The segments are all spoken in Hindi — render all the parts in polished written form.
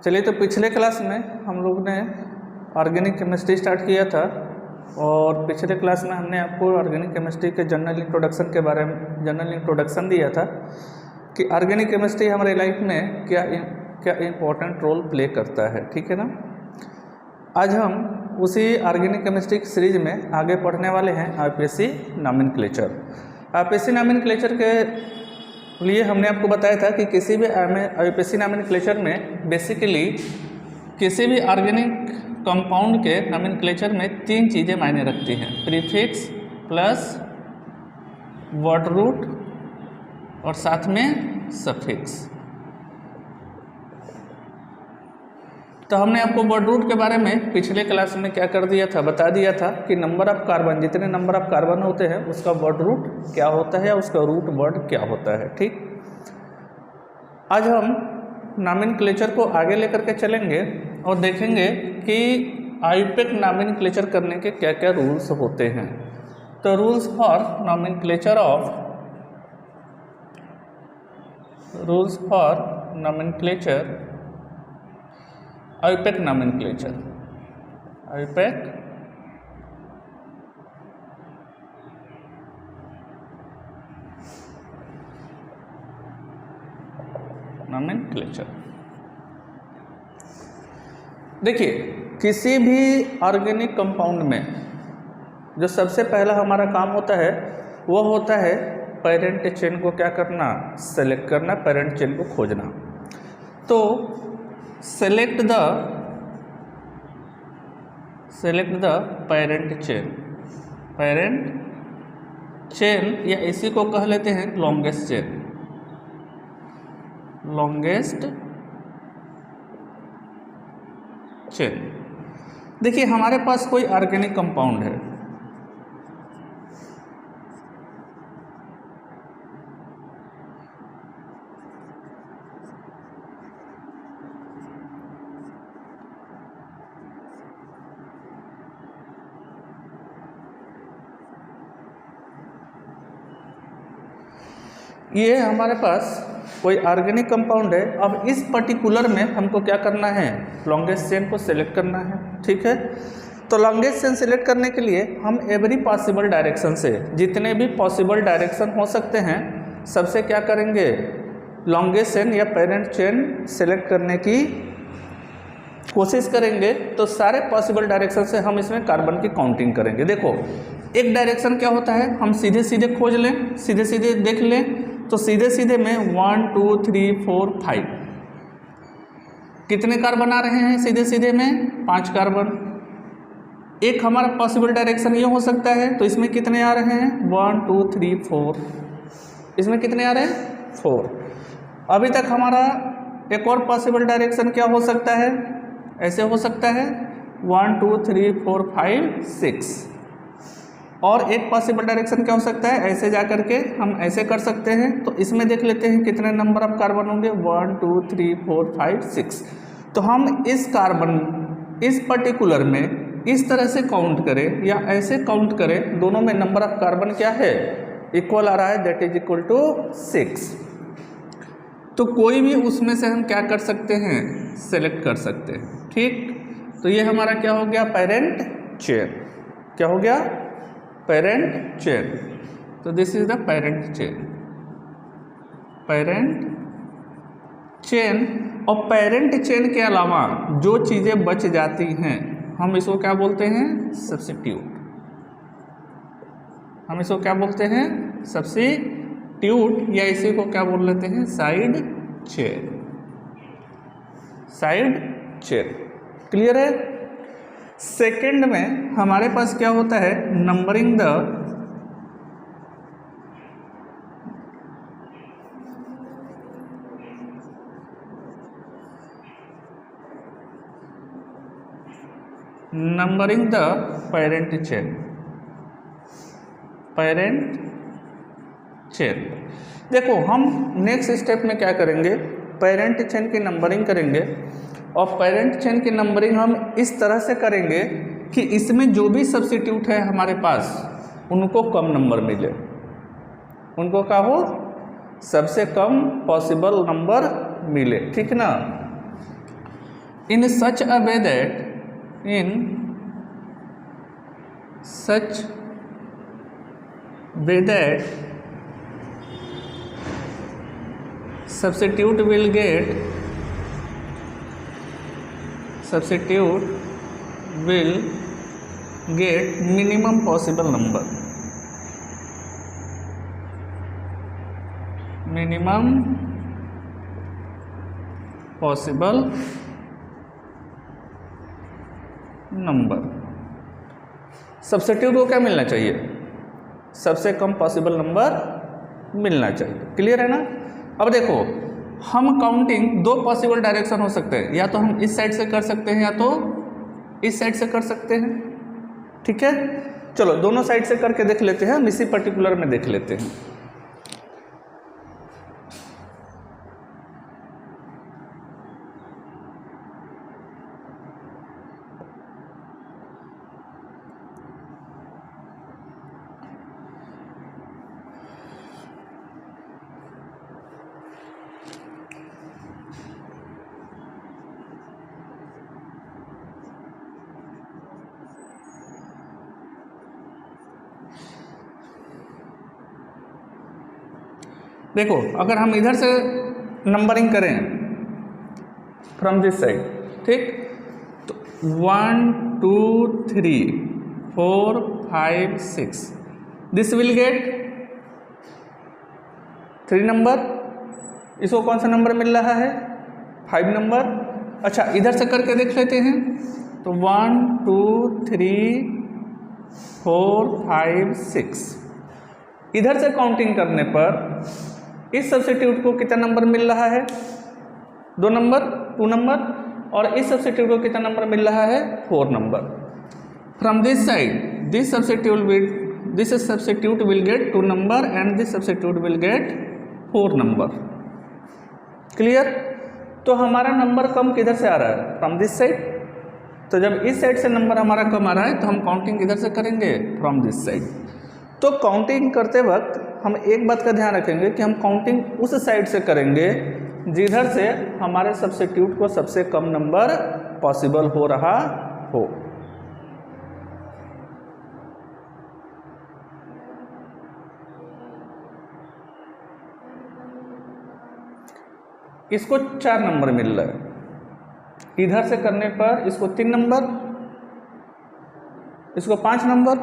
चलिए, तो पिछले क्लास में हम लोग ने ऑर्गेनिक केमिस्ट्री स्टार्ट किया था और पिछले क्लास में हमने आपको ऑर्गेनिक केमिस्ट्री के जनरल इंट्रोडक्शन दिया था कि ऑर्गेनिक केमिस्ट्री हमारे लाइफ में क्या इम्पोर्टेंट रोल प्ले करता है। ठीक है ना। आज हम उसी ऑर्गेनिक केमिस्ट्री की सीरीज में आगे पढ़ने वाले हैं आईपीएससी नॉमेनक्लेचर। आईपीएससी नॉमेनक्लेचर के लिए हमने आपको बताया था कि किसी भी आईपीएससी नॉमेनक्लेचर में बेसिकली किसी भी ऑर्गेनिक कंपाउंड के नॉमेनक्लेचर में तीन चीज़ें मायने रखती हैं: प्रीफिक्स प्लस वर्ड रूट और साथ में सफिक्स। तो हमने आपको वर्ड रूट के बारे में पिछले क्लास में क्या कर दिया था, बता दिया था कि नंबर ऑफ कार्बन, जितने नंबर ऑफ कार्बन होते हैं उसका वर्ड रूट क्या होता है, उसका रूट वर्ड क्या होता है। ठीक, आज हम नॉमेनक्लेचर को आगे लेकर के चलेंगे और देखेंगे कि आईपीएक नॉमेनक्लेचर करने के क्या क्या रूल्स होते हैं। तो rules for nomenclature IUPAC nomenclature. IUPAC nomenclature. देखिए, किसी भी ऑर्गेनिक कंपाउंड में जो सबसे पहला हमारा काम होता है वो होता है पेरेंट चेन को क्या करना, सेलेक्ट करना, पेरेंट चेन को खोजना। तो सेलेक्ट द पेरेंट चेन या इसी को कह लेते हैं लॉन्गेस्ट चेन। देखिए, हमारे पास कोई ऑर्गेनिक कंपाउंड है, ये हमारे पास कोई ऑर्गेनिक कंपाउंड है। अब इस पर्टिकुलर में हमको क्या करना है, लॉन्गेस्ट चेन को सिलेक्ट करना है। ठीक है, तो लॉन्गेस्ट चेन सिलेक्ट करने के लिए हम एवरी पॉसिबल डायरेक्शन से, जितने भी पॉसिबल डायरेक्शन हो सकते हैं, सबसे क्या करेंगे, लॉन्गेस्ट चेन या पेरेंट चेन सिलेक्ट करने की कोशिश करेंगे। तो सारे पॉसिबल डायरेक्शन से हम इसमें कार्बन की काउंटिंग करेंगे। देखो, एक डायरेक्शन क्या होता है, हम सीधे सीधे खोज लें, सीधे सीधे देख लें, तो सीधे सीधे में 1 2 3 4 5 कितने कार्बन आ रहे हैं, सीधे सीधे में 5 कार्बन। एक हमारा पॉसिबल डायरेक्शन ये हो सकता है, तो इसमें कितने आ रहे हैं, 1 2 3 4, इसमें कितने आ रहे हैं, 4। अभी तक हमारा एक और पॉसिबल डायरेक्शन क्या हो सकता है, ऐसे हो सकता है 1 2 3 4 5 6। और एक पॉसिबल डायरेक्शन क्या हो सकता है, ऐसे जा करके हम ऐसे कर सकते हैं। तो इसमें देख लेते हैं कितने नंबर ऑफ कार्बन होंगे, 1 2 3 4 5 6। तो हम इस कार्बन, इस पर्टिकुलर में इस तरह से काउंट करें या ऐसे काउंट करें, दोनों में नंबर ऑफ कार्बन क्या है, इक्वल आ रहा है, दैट इज इक्वल टू 6। तो कोई भी उसमें से हम क्या कर सकते हैं, सेलेक्ट कर सकते हैं। ठीक, तो ये हमारा क्या हो गया, पेरेंट चेन। क्या हो गया, पेरेंट चेन। तो this is the parent chain. और पेरेंट चेन के अलावा जो चीज़ें बच जाती हैं हम इसको क्या बोलते हैं, सब्स्टिट्यूट। हम इसको क्या बोलते हैं, सब्स्टिट्यूट, या इसी को क्या बोल लेते हैं, साइड चेन। क्लियर है। सेकंड में हमारे पास क्या होता है, नंबरिंग द पेरेंट चेन। देखो, हम नेक्स्ट स्टेप में क्या करेंगे, पेरेंट चेन की नंबरिंग करेंगे। और पेरेंट चेन की नंबरिंग हम इस तरह से करेंगे कि इसमें जो भी सब्स्टिट्यूट है हमारे पास, उनको कम नंबर मिले, उनको क्या हो, सबसे कम पॉसिबल नंबर मिले। ठीक ना। in such a way that substitute will get minimum possible number. Minimum possible number. Substitute को क्या मिलना चाहिए? सबसे कम पॉसिबल नंबर मिलना चाहिए. क्लियर है ना? अब देखो, हम काउंटिंग दो पॉसिबल डायरेक्शन हो सकते हैं, या तो हम इस साइड से कर सकते हैं या तो इस साइड से कर सकते हैं. ठीक है, चलो दोनों साइड से करके देख लेते हैं. हम इसी पर्टिकुलर में देख लेते हैं. देखो, अगर हम इधर से नंबरिंग करें फ्रॉम दिस साइड, ठीक, तो 1 2 3 4 5 6 दिस विल गेट 3 नंबर. इसको कौन सा नंबर मिल रहा है? 5 नंबर. अच्छा, इधर से करके देख लेते हैं. तो 1 2 3 4 5 6 इधर से काउंटिंग करने पर इस सब्स्टिट्यूट को कितना नंबर मिल रहा है? 2 नंबर, 2 नंबर. और इस सब्स्टिट्यूट को कितना नंबर मिल रहा है? 4 number. From this side this substitute will get 2 number and this substitute will get 4 number. Clear? तो हमारा नंबर कम किधर से आ रहा है? From this side. तो जब इस साइड से नंबर हमारा कम आ रहा है तो हम काउंटिंग किधर से करेंगे? From this side. तो काउंटिंग करते वक्त हम एक बात का ध्यान रखेंगे कि हम काउंटिंग उस साइड से करेंगे जिधर से हमारे सब्स्टिट्यूट को सबसे कम नंबर पॉसिबल हो रहा हो. इसको 4 नंबर मिल रहा है. इधर से करने पर इसको 3 नंबर, इसको 5 नंबर.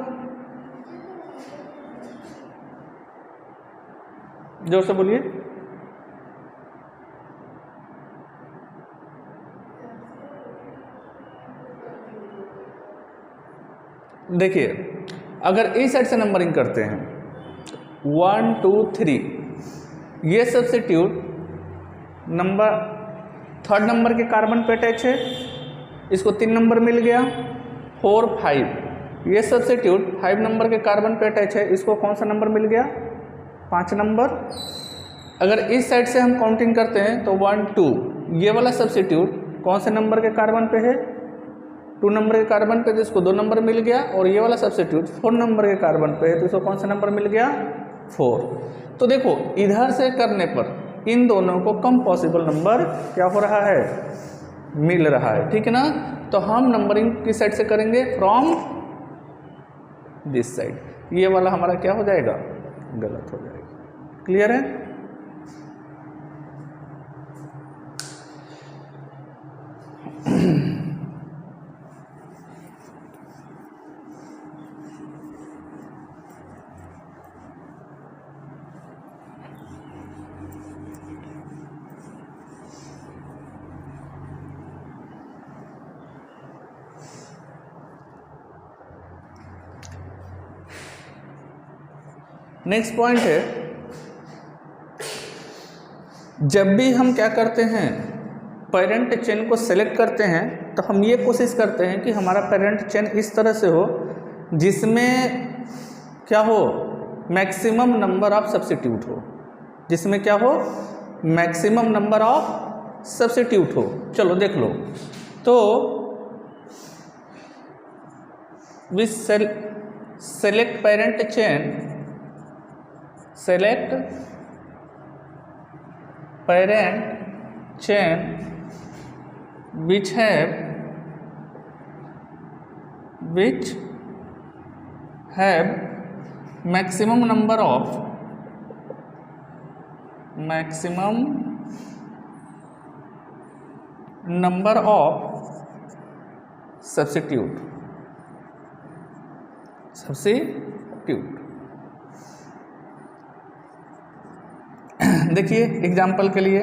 जोर से बोलिए. देखिए, अगर इस साइड से नंबरिंग करते हैं 1 2 3 ये सब्स्टिट्यूट नंबर 3rd नंबर के कार्बन पे अटैच है, इसको 3 नंबर मिल गया. 4 5 ये सब्स्टिट्यूट 5 नंबर के कार्बन पे अटैच है, इसको कौन सा नंबर मिल गया? 5 नंबर. अगर इस साइड से हम काउंटिंग करते हैं तो 1 2 ये वाला सब्स्टिट्यूट कौन से नंबर के कार्बन पे है? 2 नंबर के कार्बन पे, तो इसको 2 नंबर मिल गया. और ये वाला सब्स्टिट्यूट 4 नंबर के कार्बन पे है, तो इसको कौन सा नंबर मिल गया? 4. तो देखो, इधर से करने पर इन दोनों को कम पॉसिबल नंबर क्या हो रहा है? मिल रहा है. ठीक है ना? तो हम नंबरिंग किस साइड से करेंगे? From this side. ये वाला हमारा क्या हो जाएगा? गलत हो जाएगा. क्लियर है? नेक्स्ट पॉइंट है, जब भी हम क्या करते हैं, पेरेंट चेन को सेलेक्ट करते हैं, तो हम ये कोशिश करते हैं कि हमारा पेरेंट चेन इस तरह से हो जिसमें क्या हो? मैक्सिमम नंबर ऑफ सब्स्टिट्यूट हो. जिसमें क्या हो? मैक्सिमम नंबर ऑफ सब्स्टिट्यूट हो. चलो देख लो. तो we select parent chain, select parent chain which have maximum number of substitute देखिए एग्जाम्पल के लिए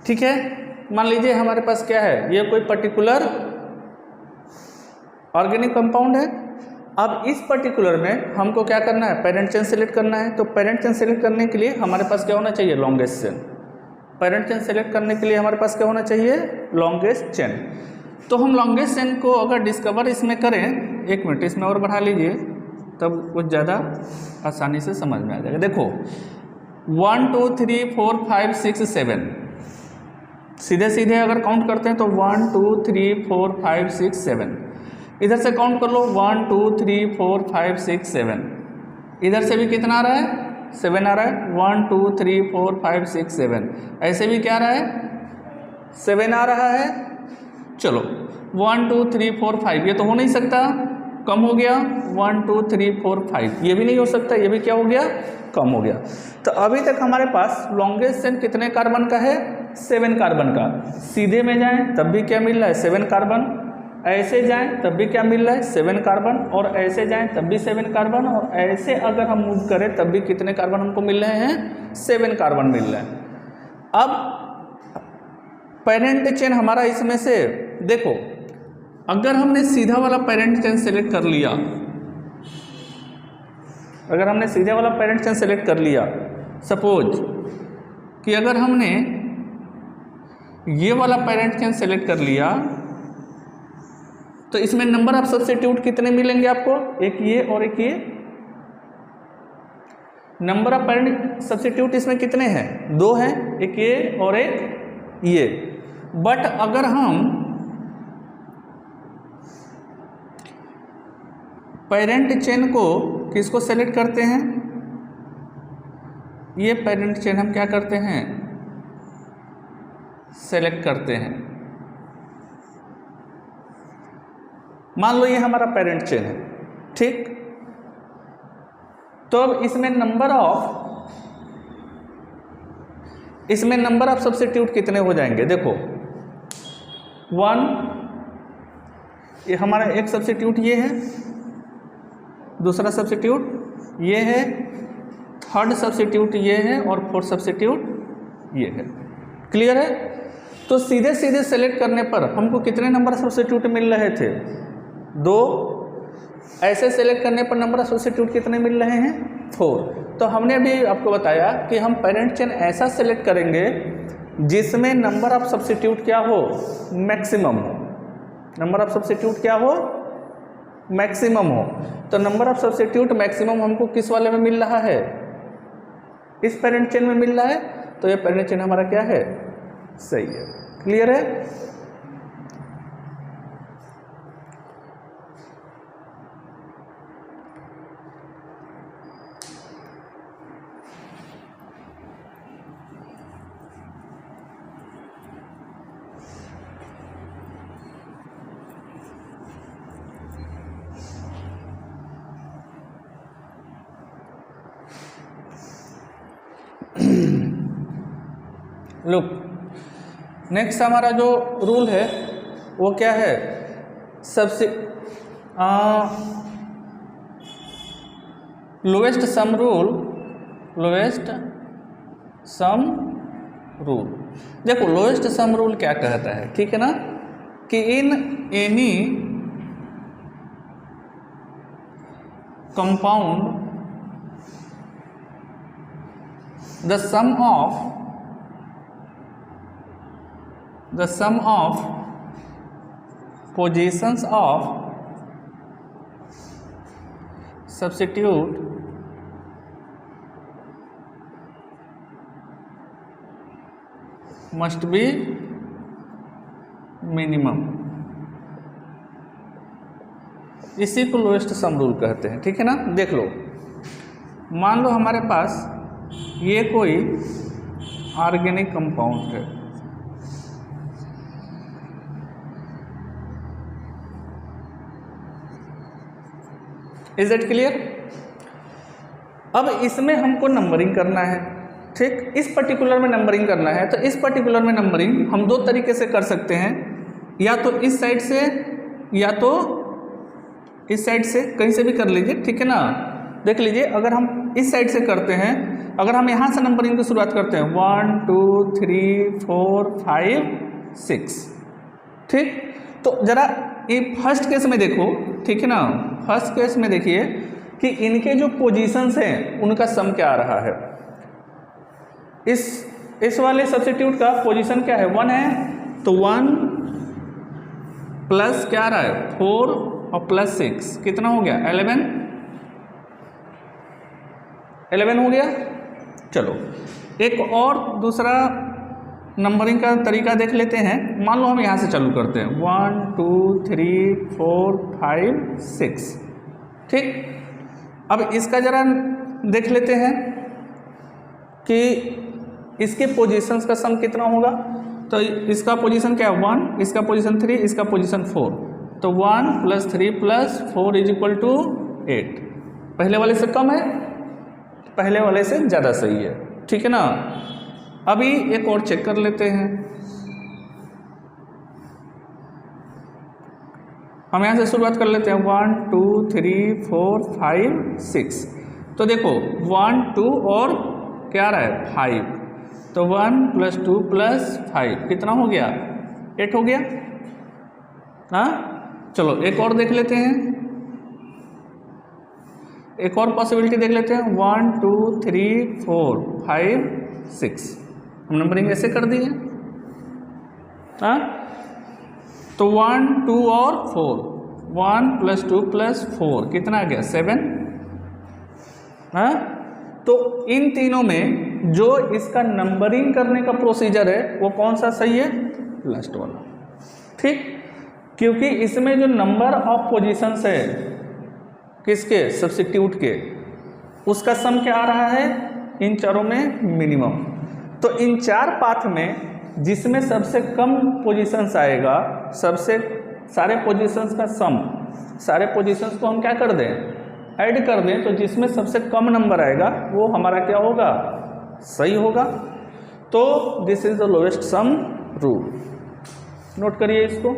ठीक है, मान लीजिए हमारे पास क्या है, ये कोई पर्टिकुलर ऑर्गेनिक कंपाउंड है। अब इस पर्टिकुलर में हमको क्या करना है, पेरेंट चेन सेलेक्ट करना है। तो पेरेंट चेन सेलेक्ट करने के लिए हमारे पास क्या होना चाहिए, longest chain. Parent chain select करने के लिए हमारे पास क्या होना चाहिए, लॉन्गेस्ट चेन। तो हम लॉन्गेस्ट चेन को अगर डिस्कवर इसमें करें, एक मिनट इसमें और बढ़ा लीजिए, तब कुछ ज़्यादा आसानी से समझ में आ जाएगा। देखो 1 2 3 4 5 6 7, सीधे सीधे अगर काउंट करते हैं तो 1 2 3 4 5 6 7, इधर से काउंट कर लो 1 2 3 4 5 6 7, इधर से भी कितना आ रहा है, 7 आ रहा है, 1 2 3 4 5 6 7, ऐसे भी क्या आ रहा है, 7 आ रहा है। चलो 1 2 3 4 5, ये तो हो नहीं सकता, कम हो गया, 1 2 3 4 5, ये भी नहीं हो सकता, ये भी क्या हो गया, कम हो गया। तो अभी तक हमारे पास लॉन्गेस्ट चेन कितने कार्बन का है, 7 कार्बन का। सीधे में जाएं तब भी क्या मिल रहा है, 7 कार्बन, ऐसे जाएं तब भी क्या मिल रहा है, 7 कार्बन, और ऐसे जाएं तब भी 7 कार्बन, और ऐसे अगर हम मूव करें तब भी कितने कार्बन हमको मिल रहे हैं, 7 कार्बन मिल रहे हैं। अब पेरेंट चेन हमारा इसमें से देखो, अगर हमने सीधा वाला पेरेंट चेन सेलेक्ट कर लिया, अगर हमने सीधे वाला पेरेंट चेन सेलेक्ट कर लिया, सपोज कि अगर हमने ये वाला पेरेंट चेन सेलेक्ट कर लिया, तो इसमें नंबर ऑफ सब्स्टिट्यूट कितने मिलेंगे आपको, एक ये और एक ये। नंबर ऑफ पेरेंट सब्स्टिट्यूट इसमें कितने हैं, 2 हैं, एक ये और एक ये। बट अगर हम पेरेंट चेन को किसको सेलेक्ट करते हैं, ये पेरेंट चेन हम क्या करते हैं, सेलेक्ट करते हैं। मान लो ये हमारा पेरेंट चेन है, ठीक। तो अब इसमें नंबर ऑफ सब्स्टिट्यूट कितने हो जाएंगे, देखो 1, ये हमारा एक सब्स्टिट्यूट ये है, दूसरा सब्स्टिट्यूट ये है, थर्ड सब्स्टिट्यूट ये है, और फोर्थ सब्स्टिट्यूट ये है। क्लियर है। तो सीधे सीधे सेलेक्ट करने पर हमको कितने नंबर सब्स्टिट्यूट मिल रहे थे, 2। ऐसे सेलेक्ट करने पर नंबर ऑफ सब्स्टिट्यूट कितने मिल रहे हैं, 4। तो हमने अभी आपको बताया कि हम पेरेंट चेन ऐसा सेलेक्ट करेंगे जिसमें नंबर ऑफ सब्स्टिट्यूट क्या हो, मैक्सिमम हो। नंबर ऑफ सब्स्टिट्यूट क्या हो, मैक्सिमम हो। तो नंबर ऑफ सब्स्टिट्यूट मैक्सिमम हमको किस वाले में मिल रहा है, इस पेरेंट चेन में मिल रहा है। तो ये पेरेंट चेन हमारा क्या है, सही है। क्लियर है। लुक, नेक्स्ट हमारा जो रूल है वो क्या है, सबसे लोएस्ट सम रूल। देखो लोएस्ट सम रूल क्या कहता है, ठीक है ना, कि in any compound the sum of positions of substitute must B minimum, इसी को लोएस्ट सम रूल कहते हैं। ठीक है ना। देख लो, मान लो हमारे पास ये कोई ऑर्गेनिक कंपाउंड है, इज दैट क्लियर। अब इसमें हमको नंबरिंग करना है। ठीक, इस पर्टिकुलर में नंबरिंग करना है, तो इस पर्टिकुलर में नंबरिंग हम दो तरीके से कर सकते हैं, या तो इस साइड से या तो इस साइड से, कहीं से भी कर लीजिए। ठीक है ना। देख लीजिए, अगर हम इस साइड से करते हैं, अगर हम यहाँ से नंबरिंग की शुरुआत करते हैं 1 2 3 4 5 6। ठीक, तो जरा ये फर्स्ट केस में देखो। ठीक है ना। फर्स्ट केस में देखिए कि इनके जो पोजीशंस हैं उनका सम क्या आ रहा है। इस वाले सब्स्टिट्यूट का पोजीशन क्या है, 1 है, तो 1 प्लस क्या आ रहा है 4 और प्लस 6 कितना हो गया 11 हो गया। चलो एक और दूसरा नंबरिंग का तरीका देख लेते हैं। मान लो हम यहाँ से चालू करते हैं 1 2 3 4 5 6। ठीक, अब इसका जरा देख लेते हैं कि इसके पोजीशंस का सम कितना होगा। तो इसका पोजीशन क्या है 1, इसका पोजीशन 3, इसका पोजीशन 4, तो 1 + 3 + 4 = 8। पहले वाले से कम है, पहले वाले से ज़्यादा सही है। ठीक है ना। अभी एक और चेक कर लेते हैं। हम यहाँ से शुरुआत कर लेते हैं 1 2 3 4 5 6। तो देखो 1 2 और क्या आ रहा है 5, तो 1 + 2 + 5 कितना हो गया 8 हो गया। हाँ, चलो एक और देख लेते हैं, एक और पॉसिबिलिटी देख लेते हैं 1 2 3 4 5 6। हम नंबरिंग ऐसे कर दिए। हाँ, तो 1 2 और 4, 1 + 2 + 4 कितना आ गया 7। हाँ, तो इन तीनों में जो इसका नंबरिंग करने का प्रोसीजर है वो कौन सा सही है, लास्ट वाला। ठीक, क्योंकि इसमें जो नंबर ऑफ पोजीशंस है किसके सब्स्टिट्यूट के, उसका सम क्या आ रहा है इन चारों में मिनिमम। तो इन चार पाथ में जिसमें सबसे कम पोजीशंस आएगा, सबसे सारे पोजीशंस का सम, सारे पोजीशंस को हम क्या कर दें ऐड कर दें, तो जिसमें सबसे कम नंबर आएगा वो हमारा क्या होगा सही होगा। तो this is the lowest sum rule. Note करिए इसको।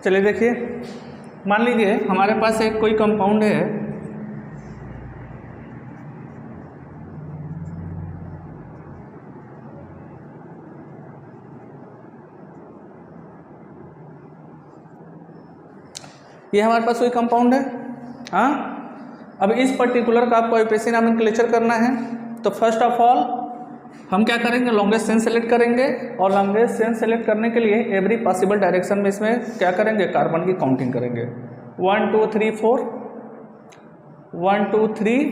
चलिए देखिए, मान लीजिए हमारे पास एक कोई कंपाउंड है, ये हमारे पास कोई कंपाउंड है। हाँ, अब इस पर्टिकुलर का आपको एपिसी नोमेनक्लेचर करना है। तो फर्स्ट ऑफ ऑल हम क्या करेंगे, लॉन्गेस्ट चेन सेलेक्ट करेंगे, और लॉन्गेस्ट चेन सेलेक्ट करने के लिए एवरी पॉसिबल डायरेक्शन में इसमें क्या करेंगे, कार्बन की काउंटिंग करेंगे। 1 2 3 4, 1 2 3,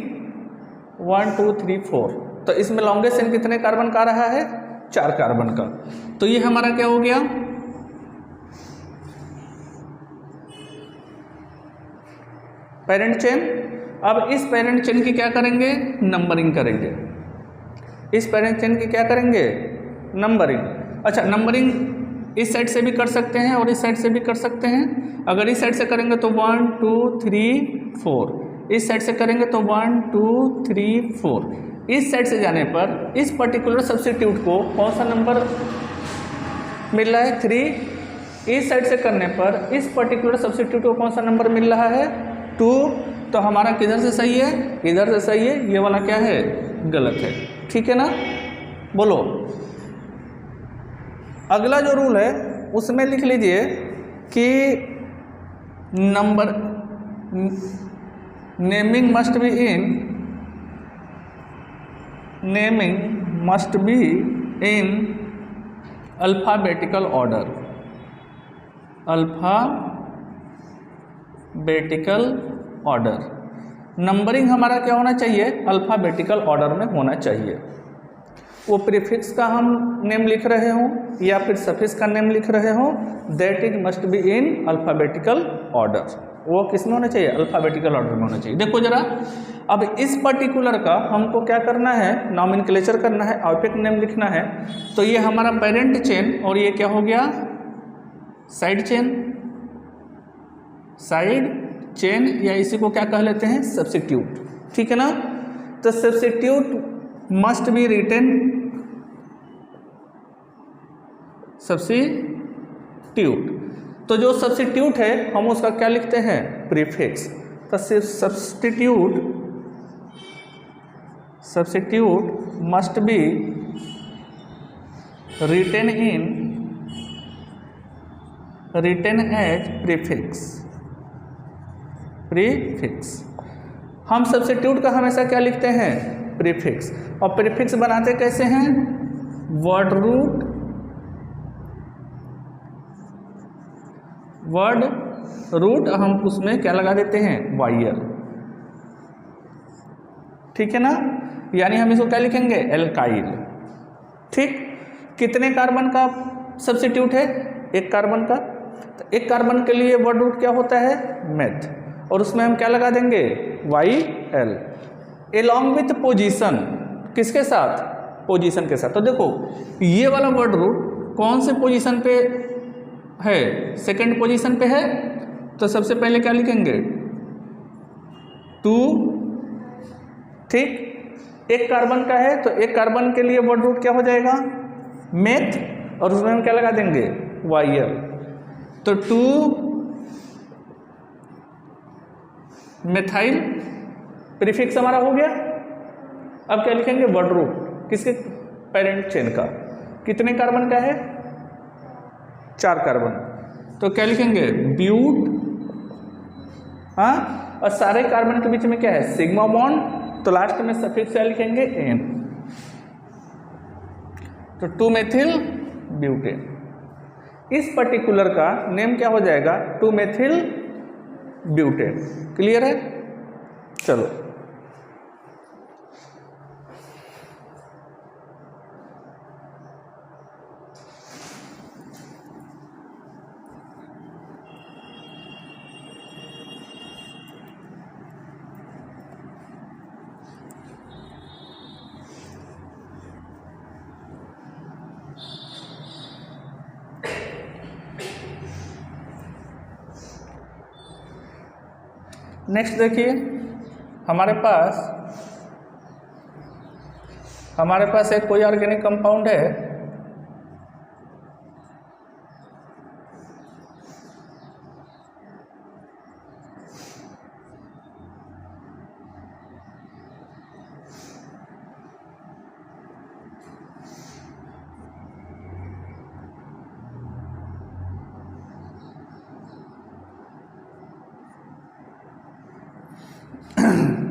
1 2 3 4। तो इसमें लॉन्गेस्ट चेन कितने कार्बन का रहा है 4 कार्बन का। तो ये हमारा क्या हो गया पेरेंट चेन। अब इस पेरेंट चेन की क्या करेंगे, नंबरिंग करेंगे। इस पेरेंट चेन की क्या करेंगे, नंबरिंग। अच्छा, नंबरिंग इस साइड से भी कर सकते हैं और इस साइड से भी कर सकते हैं। अगर इस साइड से करेंगे तो 1 2 3 4, इस साइड से करेंगे तो 1 2 3 4। इस साइड से जाने पर इस पर्टिकुलर सब्स्टिट्यूट को कौन सा नंबर मिल रहा है 3। इस साइड से करने पर इस पर्टिकुलर सब्स्टिट्यूट को कौन सा नंबर मिल रहा है 2। तो हमारा किधर से सही है, इधर से सही है, ये वाला क्या है गलत है। ठीक है ना। बोलो, अगला जो रूल है उसमें लिख लीजिए कि number naming must be in alphabetical order. Alphabetical order, numbering हमारा क्या होना चाहिए, अल्फ़ाबेटिकल ऑर्डर में होना चाहिए। वो प्रीफिक्स का हम नेम लिख रहे हों या फिर सफिक्स का नेम लिख रहे हों, that is must be in alphabetical order. वो किस में होना चाहिए, अल्फ़ाबेटिकल ऑर्डर में होना चाहिए। देखो जरा, अब इस पर्टिकुलर का हमको क्या करना है, नॉमेनक्लेचर करना है, ऑब्जेक्ट नेम लिखना है। तो ये हमारा पेरेंट चेन और ये क्या हो गया, साइड चेन। साइड चेन या इसी को क्या कह लेते हैं, सब्स्टिट्यूट, ठीक है ना। तो substitute must be written, substitute, तो जो सब्स्टिट्यूट है हम उसका क्या लिखते हैं, प्रीफिक्स। तो substitute must be written as prefix. हम सब्स्टिट्यूट का हमेशा क्या लिखते हैं, प्रीफिक्स। और प्रीफिक्स बनाते कैसे हैं, वर्ड रूट हम उसमें क्या लगा देते हैं, YL, ठीक है ना। यानी हम इसको क्या लिखेंगे, एल्काइल, ठीक। कितने कार्बन का सब्स्टिट्यूट है, एक कार्बन का। तो एक कार्बन के लिए वर्ड रूट क्या होता है, मेथ, और उसमें हम क्या लगा देंगे, YL एलॉन्ग विथ पोजीशन, किसके साथ, पोजीशन के साथ। तो देखो ये वाला वर्ड रूट कौन से पोजीशन पे है, सेकंड पोजीशन पे है। तो सबसे पहले क्या लिखेंगे, 2, ठीक। एक कार्बन का है तो एक कार्बन के लिए वर्ड रूट क्या हो जाएगा, मेथ, और उसमें हम क्या लगा देंगे, YL। तो 2 मेथाइल प्रीफिक्स हमारा हो गया। अब क्या लिखेंगे, वर्ड रूट किसके, पेरेंट चेन का। कितने कार्बन का है, 4 कार्बन। तो क्या लिखेंगे, ब्यूट, हाँ, और सारे कार्बन के बीच में क्या है, सिग्मा बॉन्ड। तो लास्ट में सफिक्स क्या लिखेंगे, N। तो 2 मेथिल ब्यूटेन। इस पर्टिकुलर का नेम क्या हो जाएगा, 2 मेथिल ब्यूटेन। क्लियर है, चलो। नेक्स्ट देखिए, हमारे पास एक कोई ऑर्गेनिक कंपाउंड है,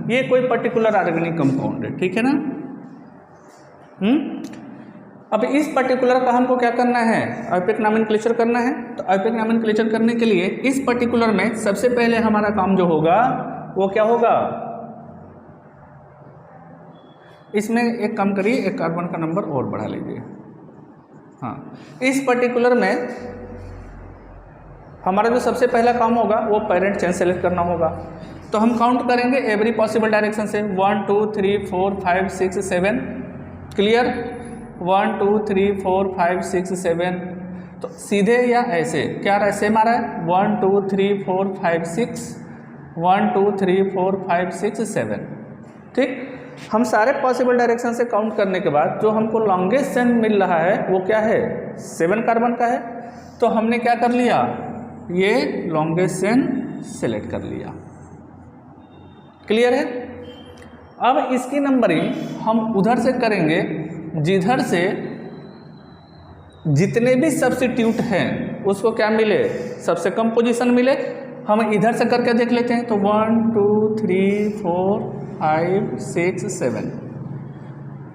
ये कोई पर्टिकुलर ऑर्गेनिक कंपाउंड है, ठीक है ना। अब इस पर्टिकुलर का हमको क्या करना है, ऑब्जेक्ट नॉमेनक्लेचर करना है। तो ऑब्जेक्ट नॉमेनक्लेचर करने के लिए इस पर्टिकुलर में सबसे पहले हमारा काम जो होगा वो क्या होगा, इसमें एक काम करिए, एक कार्बन का नंबर और बढ़ा लीजिए। हाँ, इस पर्टिकुलर में हमारा जो सबसे पहला काम होगा वो पेरेंट चेन सेलेक्ट करना होगा। तो हम काउंट करेंगे एवरी पॉसिबल डायरेक्शन से, 1 2 3 4 5 6 7। क्लियर, 1 2 3 4 5 6 7। तो सीधे या ऐसे क्या सेम आ रहा है, 1 2 3 4 5 6, 1 2 3 4 5 6 7, ठीक। हम सारे पॉसिबल डायरेक्शन से काउंट करने के बाद जो हमको लॉन्गेस्ट चेन मिल रहा है वो क्या है, 7 कार्बन का है। तो हमने क्या कर लिया, ये लॉन्गेस्ट चेन सेलेक्ट कर लिया। क्लियर है। अब इसकी नंबरिंग हम उधर से करेंगे जिधर से जितने भी सब्स्टिट्यूट हैं उसको क्या मिले, सबसे कम पोजीशन मिले। हम इधर से करके देख लेते हैं। तो 1 2 3 4 5 6 7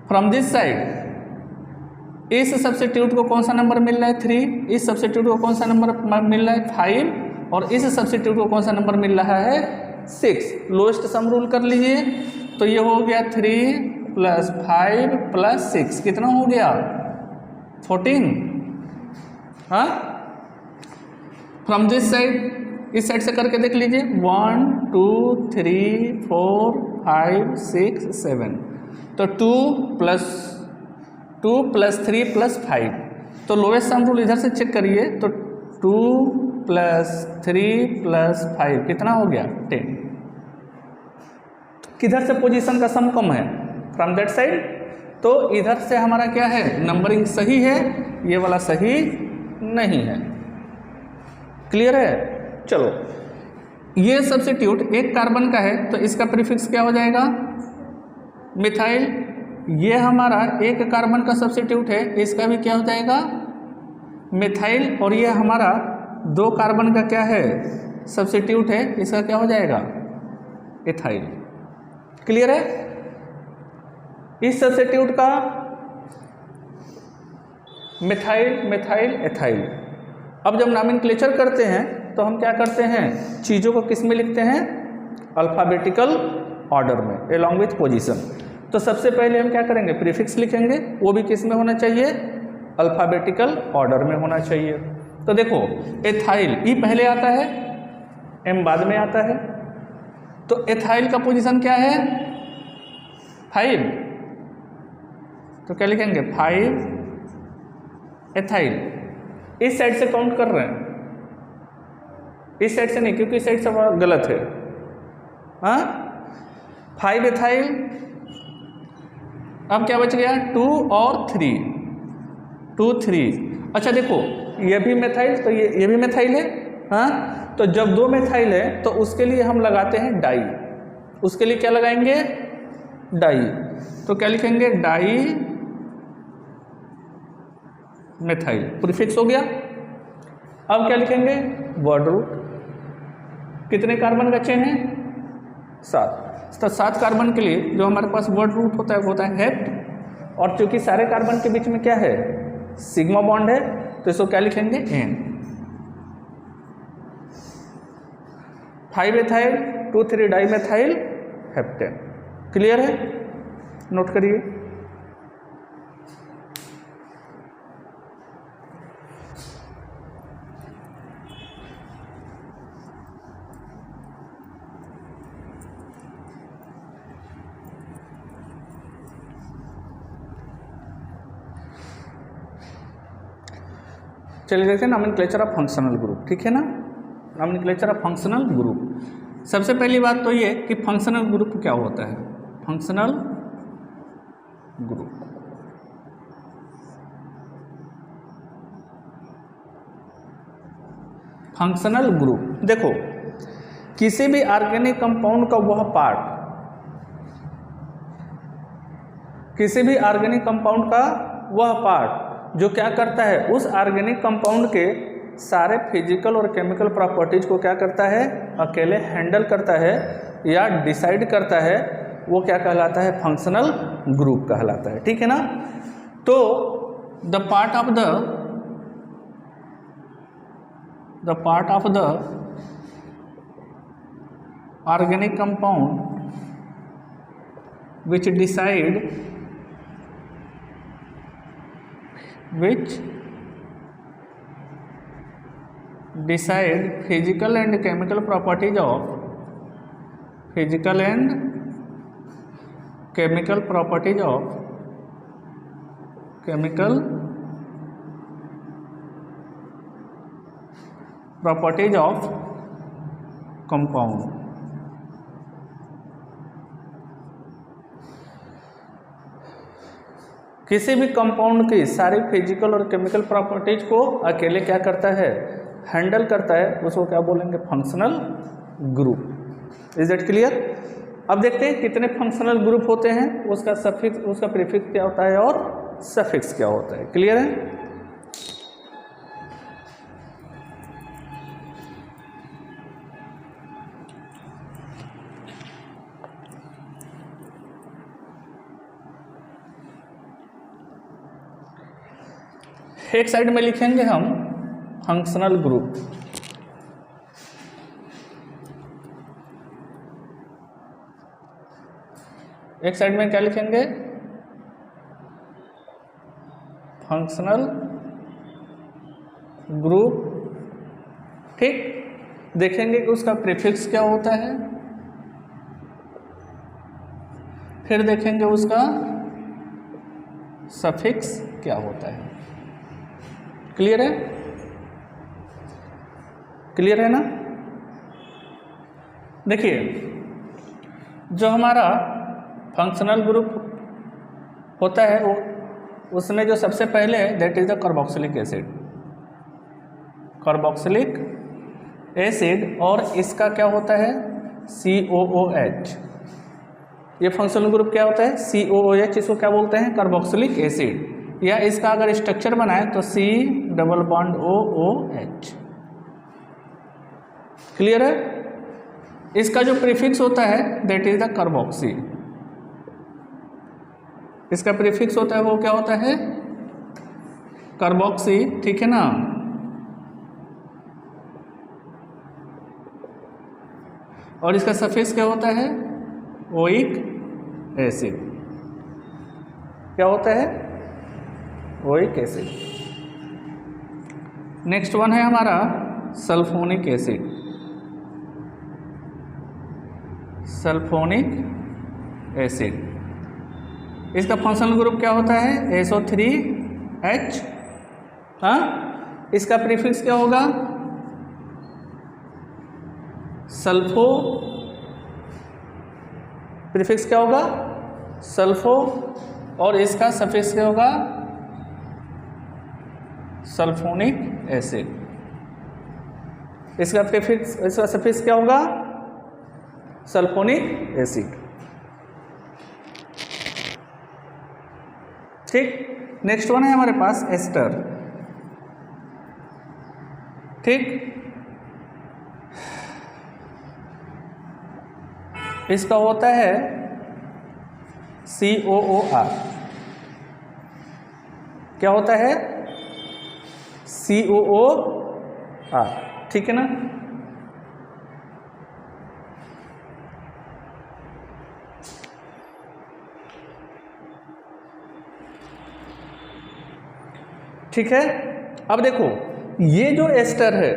फ्रॉम दिस साइड इस सब्स्टिट्यूट को कौन सा नंबर मिल रहा है 3, इस सब्स्टिट्यूट को कौन सा नंबर मिल रहा है 5 और इस सब्स्टिट्यूट को कौन सा नंबर मिल रहा है 6। लोएस्ट सम रूल कर लीजिए तो ये हो गया 3 + 5 + 6 कितना हो गया 14। हाँ, फ्रॉम दिस साइड, इस साइड से करके देख लीजिए 1 2 3 4 5 6 7 तो 2 + 3 + 5 तो लोएस्ट सम रूल इधर से चेक करिए तो 2 + 3 + 5 कितना हो गया 10। किधर से पोजीशन का सम कम है फ्रॉम दैट साइड, तो इधर से हमारा क्या है नंबरिंग सही है, ये वाला सही नहीं है। क्लियर है। चलो, ये सब्स्टिट्यूट एक कार्बन का है तो इसका प्रीफिक्स क्या हो जाएगा मिथाइल। ये हमारा एक कार्बन का सब्स्टिट्यूट है, इसका भी क्या हो जाएगा मिथाइल। और ये हमारा 2 कार्बन का क्या है सब्स्टिट्यूट है, इसका क्या हो जाएगा इथाइल। क्लियर है। इस सब्स्टिट्यूट का मिथाइल मिथाइल एथाइल। अब जब नॉमेनक्लेचर करते हैं तो हम क्या करते हैं चीज़ों को किस में लिखते हैं अल्फ़ाबेटिकल ऑर्डर में अलॉन्ग विथ पोजीशन। तो सबसे पहले हम क्या करेंगे प्रीफिक्स लिखेंगे, वो भी किस में होना चाहिए अल्फ़ाबेटिकल ऑर्डर में होना चाहिए। तो देखो एथाइल ई पहले आता है एम बाद में आता है, तो एथाइल का पोजीशन क्या है 5, तो क्या लिखेंगे 5 एथाइल। इस साइड से काउंट कर रहे हैं, इस साइड से नहीं क्योंकि इस साइड से गलत है। हाँ 5 एथाइल। अब क्या बच गया 2 और 3 2 3। अच्छा देखो ये भी मेथाइल तो ये भी मेथाइल है। हाँ तो जब 2 मेथाइल है तो उसके लिए हम लगाते हैं डाई, उसके लिए क्या लगाएंगे डाई। तो क्या लिखेंगे डाई मेथाइल प्रीफिक्स हो गया। अब क्या लिखेंगे वर्ड रूट। कितने कार्बन बचे हैं 7। तो 7 कार्बन के लिए जो हमारे पास वर्ड रूट होता है वो होता है हेप्ट। और चूंकि सारे कार्बन के बीच में क्या है सिग्मा बॉन्ड है तो इसको क्या लिखेंगे एन। 5 ethyl 2 3 dimethyl heptane. Clear है, नोट करिए। चलिए देखते हैं नॉमेनक्लेचर ऑफ फंक्शनल ग्रुप। ठीक है ना, नॉमेनक्लेचर ऑफ फंक्शनल ग्रुप। सबसे पहली बात तो ये कि फंक्शनल ग्रुप क्या होता है। फंक्शनल ग्रुप फंक्शनल ग्रुप देखो किसी भी ऑर्गेनिक कंपाउंड का वह पार्ट, किसी भी ऑर्गेनिक कंपाउंड का वह पार्ट जो क्या करता है उस ऑर्गेनिक कंपाउंड के सारे फिजिकल और केमिकल प्रॉपर्टीज को क्या करता है अकेले हैंडल करता है या डिसाइड करता है, वो क्या कहलाता है फंक्शनल ग्रुप कहलाता है। ठीक है ना। तो the part of the organic compound which decide physical and chemical properties of compound। किसी भी कंपाउंड की सारी फिजिकल और केमिकल प्रॉपर्टीज को अकेले क्या करता है हैंडल करता है, उसको क्या बोलेंगे functional group. Is that clear. अब देखते हैं कितने फंक्शनल ग्रुप होते हैं, उसका सफिक्स उसका प्रीफिक्स क्या होता है और सफिक्स क्या होता है। क्लियर है। एक साइड में लिखेंगे हम फंक्शनल ग्रुप, एक साइड में क्या लिखेंगे, फंक्शनल ग्रुप। ठीक, देखेंगे कि उसका प्रीफिक्स क्या होता है, फिर देखेंगे उसका सफिक्स क्या होता है। क्लियर है? क्लियर है ना? देखिए, जो हमारा फंक्शनल ग्रुप होता है वो, उसमें जो सबसे पहले है that is the carboxylic acid, carboxylic acid, और इसका क्या होता है COOH। ये फंक्शनल ग्रुप क्या होता है COOH, इसको क्या बोलते हैं कार्बोक्सिलिक एसिड, या इसका अगर स्ट्रक्चर बनाए तो C double bond OOH। Clear है? इसका जो प्रीफिक्स होता है दैट इज द कार्बोक्सी, इसका प्रीफिक्स होता है वो क्या होता है कार्बोक्सी। ठीक है ना? और इसका सफिक्स क्या होता है ओइक एसिड। क्या होता है ओइक एसिड। नेक्स्ट वन है हमारा सल्फोनिक एसिड, सल्फोनिक एसिड। इसका फंक्शनल ग्रुप क्या होता है SO3H। हाँ, इसका प्रीफिक्स क्या होगा सल्फो, प्रीफिक्स क्या होगा सल्फो, और इसका सफिक्स क्या होगा सल्फोनिक एसिड। इसका प्रीफिक्स, इसका सफिक्स क्या होगा सल्फोनिक एसिड। ठीक, नेक्स्ट वन है हमारे पास एस्टर। ठीक, इसका होता है COOR। क्या होता है COOR। ठीक है ना? ठीक है, अब देखो ये जो एस्टर है,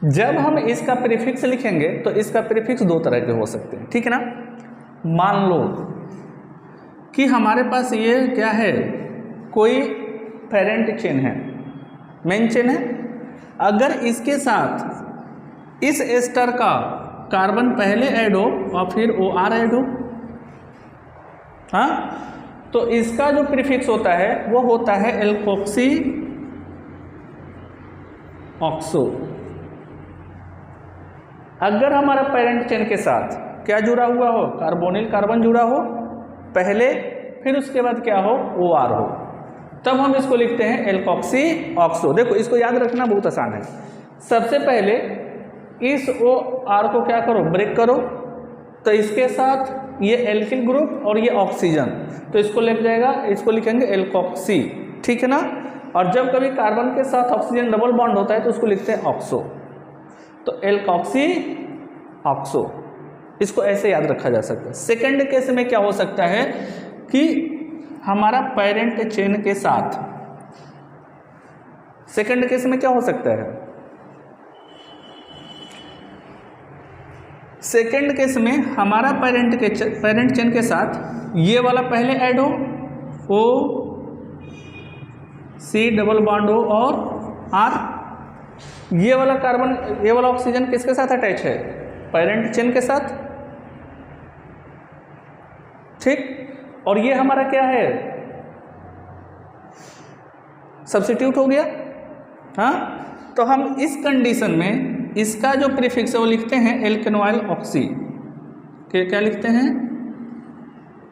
जब हम इसका प्रीफिक्स लिखेंगे तो इसका प्रीफिक्स दो तरह के हो सकते हैं। ठीक है ना? मान लो कि हमारे पास ये क्या है कोई पेरेंट चेन है, मेन चेन है, अगर इसके साथ इस एस्टर का कार्बन पहले ऐड हो और फिर OR ऐड हो, हाँ, तो इसका जो प्रीफिक्स होता है वो होता है एल्कोक्सी ऑक्सो। अगर हमारा पेरेंट चेन के साथ क्या जुड़ा हुआ हो, कार्बोनिल कार्बन जुड़ा हो पहले, फिर उसके बाद क्या हो OR हो, तब हम इसको लिखते हैं एल्कोक्सी ऑक्सो। देखो इसको याद रखना बहुत आसान है। सबसे पहले इस OR को क्या करो ब्रेक करो, तो इसके साथ ये एल्किल ग्रुप और ये ऑक्सीजन, तो इसको लग जाएगा, इसको लिखेंगे एल्कोक्सी। ठीक है ना? और जब कभी कार्बन के साथ ऑक्सीजन डबल बॉन्ड होता है तो उसको लिखते हैं ऑक्सो, तो एल्कोक्सी ऑक्सो, इसको ऐसे याद रखा जा सकता है। सेकंड केस में क्या हो सकता है कि हमारा पेरेंट चेन के साथ, सेकंड केस में क्या हो सकता है, सेकंड केस में हमारा पेरेंट चेन के साथ ये वाला पहले ऐड हो, O C डबल बॉन्ड हो और R, ये वाला कार्बन, ये वाला ऑक्सीजन किसके साथ अटैच है पेरेंट चेन के साथ। ठीक, और ये हमारा क्या है सब्स्टिट्यूट हो गया। हाँ, तो हम इस कंडीशन में इसका जो प्रीफिक्स है वो लिखते हैं एल्केनॉइल ऑक्सी। क्या लिखते हैं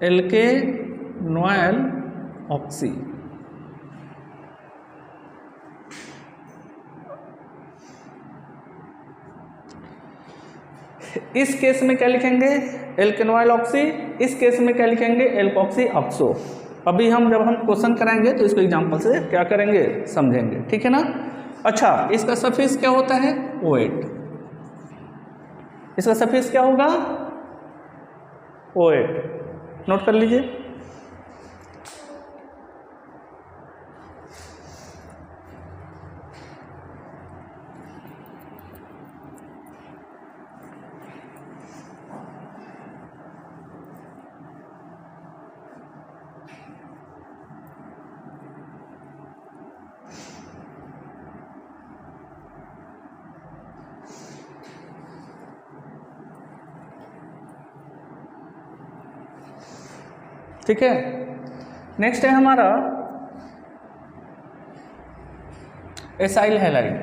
एल्केनॉइल ऑक्सी। इस केस में क्या लिखेंगे एल्केनॉइल ऑक्सी, इस केस में क्या लिखेंगे एल्कोक्सी ऑक्सो। अभी हम जब हम क्वेश्चन कराएंगे तो इसको एग्जाम्पल से क्या करेंगे, समझेंगे, ठीक है ना। अच्छा, इसका सफिक्स क्या होता है, OAT। इसका सफिक्स क्या होगा, OAT, नोट कर लीजिए। ठीक है, नेक्स्ट है हमारा एसाइल हैलाइड।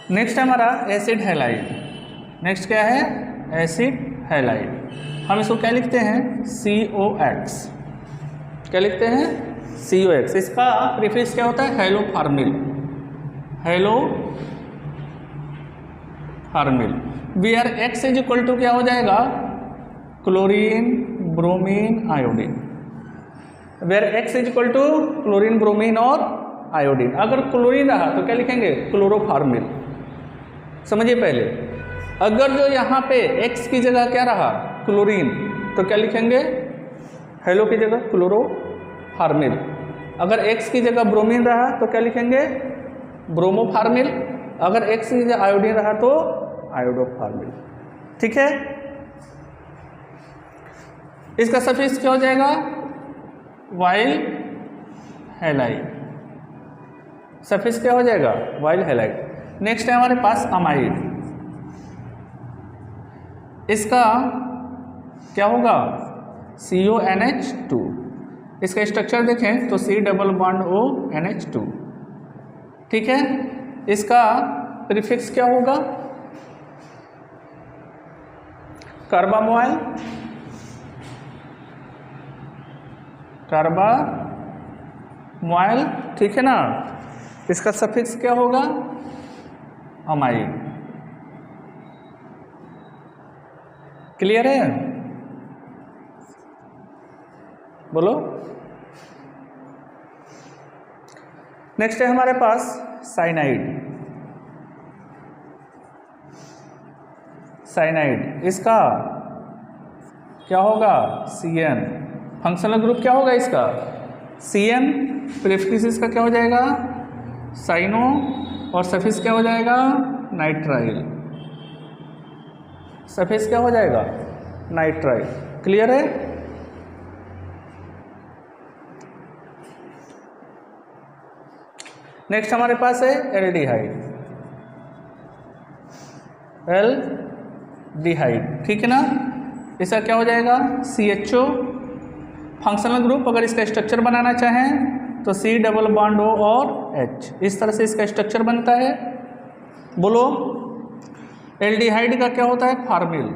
नेक्स्ट है हमारा एसिड हैलाइड। नेक्स्ट क्या है, एसिड हैलाइड। हम इसको क्या लिखते हैं, COX। क्या लिखते हैं, COX। इसका प्रीफिक्स क्या होता है, haloformyl. Haloformyl. Where X is equal to क्या हो जाएगा, chlorine, bromine, iodine. Where X is equal to chlorine, bromine और आयोडीन। अगर क्लोरीन रहा तो क्या लिखेंगे, क्लोरोफार्मिल। समझिए पहले, अगर जो यहाँ पे X की जगह क्या रहा, क्लोरीन, तो क्या लिखेंगे, हेलो की जगह क्लोरोफार्मिल। अगर X की जगह ब्रोमीन रहा तो क्या लिखेंगे, ब्रोमोफार्मिल। अगर X की जगह आयोडीन रहा तो आयोडोफार्मिल। ठीक है, इसका सफिक्स क्या हो जाएगा, वाइल हैलाइड। सफिक्स क्या हो जाएगा, वाइल हैलाइड। नेक्स्ट है हमारे पास अमाइड। इसका क्या होगा, CONH2। इसका स्ट्रक्चर देखें तो C डबल बॉन्ड ONH2। ठीक है, इसका प्रीफिक्स क्या होगा, कार्बामोइल, कार्बामोइल। ठीक है ना, इसका सफिक्स क्या होगा, अमाइड। क्लियर है, बोलो। नेक्स्ट है हमारे पास साइनाइड। साइनाइड, इसका क्या होगा, CN। फंक्शनल ग्रुप क्या होगा इसका, CN। प्रीफिक्स इसका क्या हो जाएगा, साइनो, और सफिक्स क्या हो जाएगा, नाइट्राइल। सफिक्स क्या हो जाएगा, नाइट्राइल। क्लियर है। नेक्स्ट हमारे पास है एल्डिहाइड। एल्डिहाइड, ठीक है ना, इसका क्या हो जाएगा, CHO। फंक्शनल ग्रुप अगर इसका स्ट्रक्चर बनाना चाहें तो C डबल बॉन्ड O और H। इस तरह से इसका स्ट्रक्चर बनता है। बोलो, एल्डिहाइड का क्या होता है, फार्मिल।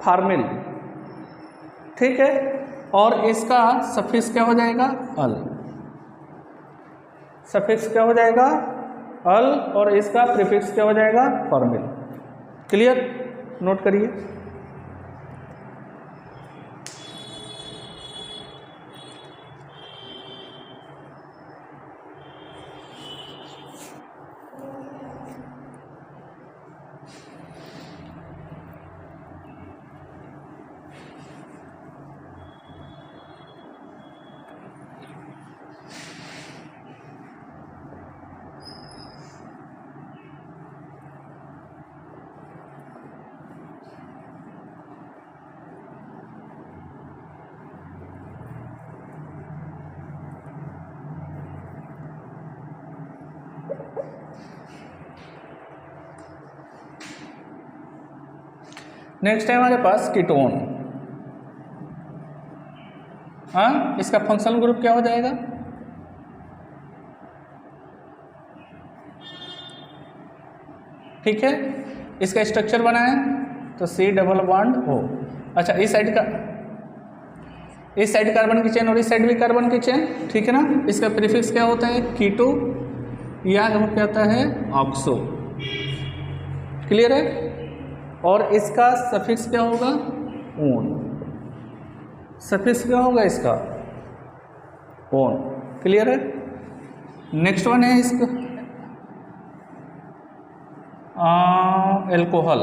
फार्मिल, ठीक है, और इसका सफिक्स क्या हो जाएगा, अल। सफिक्स क्या हो जाएगा, अल, और इसका प्रीफिक्स क्या हो जाएगा, फॉर्मिल। क्लियर, नोट करिए। नेक्स्ट है हमारे पास कीटोन। हाँ, इसका फंक्शनल ग्रुप क्या हो जाएगा, ठीक है, इसका स्ट्रक्चर बनाएं तो C डबल बॉन्ड O। अच्छा, इस साइड कार्बन की चेन और इस साइड भी कार्बन की चेन, ठीक है ना। इसका प्रीफिक्स क्या होता है? कीटो या क्या होता है? ऑक्सो। क्लियर है? और इसका सफिक्स क्या होगा? ओन। सफिक्स क्या होगा इसका? ओन। क्लियर है? नेक्स्ट वन है इसका alcohol.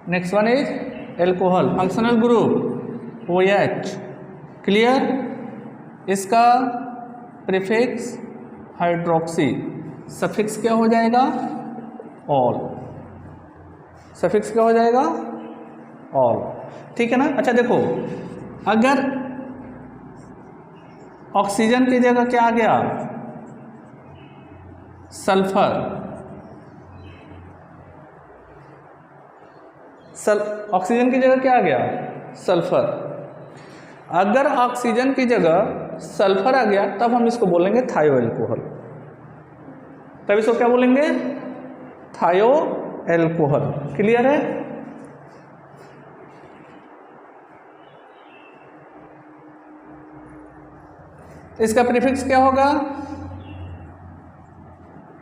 Next one is alcohol, functional group OH। Clear? इसका प्रीफिक्स हाइड्रोक्सी, सफिक्स क्या हो जाएगा? ऑल। सफिक्स क्या हो जाएगा? ऑल। ठीक है ना। अच्छा देखो, अगर ऑक्सीजन की जगह क्या आ गया? सल्फर। ऑक्सीजन की जगह क्या आ गया? सल्फर। अगर ऑक्सीजन की जगह सल्फर आ गया तब हम इसको बोलेंगे थायो एल्कोहल। तब इसको क्या बोलेंगे? थायो एल्कोहल। क्लियर है? इसका प्रीफिक्स क्या होगा?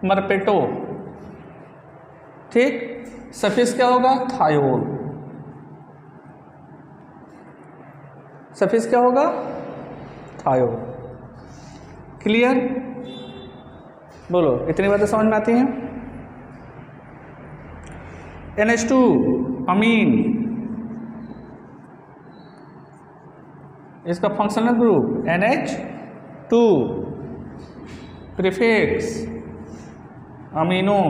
मरपेटो। ठीक। सफिक्स क्या होगा? थायोल। सफिक्स क्या होगा? थायोल। क्लियर? बोलो, इतनी बातें समझ में आती हैं? NH2 अमीन, इसका functional group NH2, prefix amino,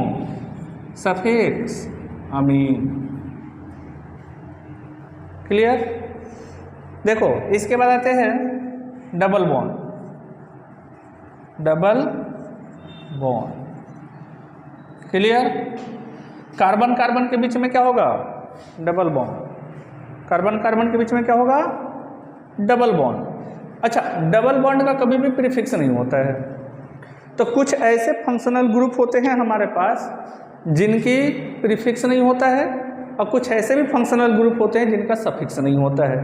suffix amine. Clear? देखो, इसके बाद आते हैं double bond. Double bond. Clear? Carbon carbon के बीच में क्या होगा? Double bond. कार्बन कार्बन के बीच में क्या होगा? Double bond. अच्छा, डबल बॉन्ड का कभी भी प्रीफिक्स नहीं होता है। तो कुछ ऐसे फंक्शनल ग्रुप होते हैं हमारे पास जिनकी प्रीफिक्स नहीं होता है, और कुछ ऐसे भी फंक्शनल ग्रुप होते हैं जिनका सफिक्स नहीं होता है।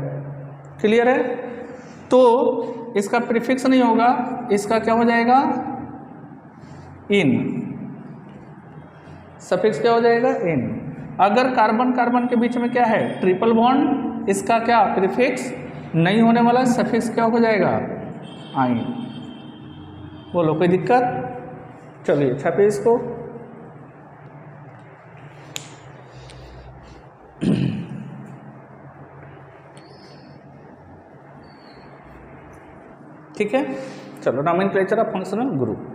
क्लियर है? तो इसका प्रीफिक्स नहीं होगा, इसका क्या हो जाएगा? इन। सफिक्स क्या हो जाएगा? इन। अगर कार्बन कार्बन के बीच में क्या है? ट्रिपल बॉन्ड, इसका क्या प्रीफिक्स नहीं होने वाला, सफिक्स क्या हो जाएगा? आइन। बोलो, कोई दिक्कत? चलिए छापिए इसको। ठीक है, चलो, nomenclature of functional group.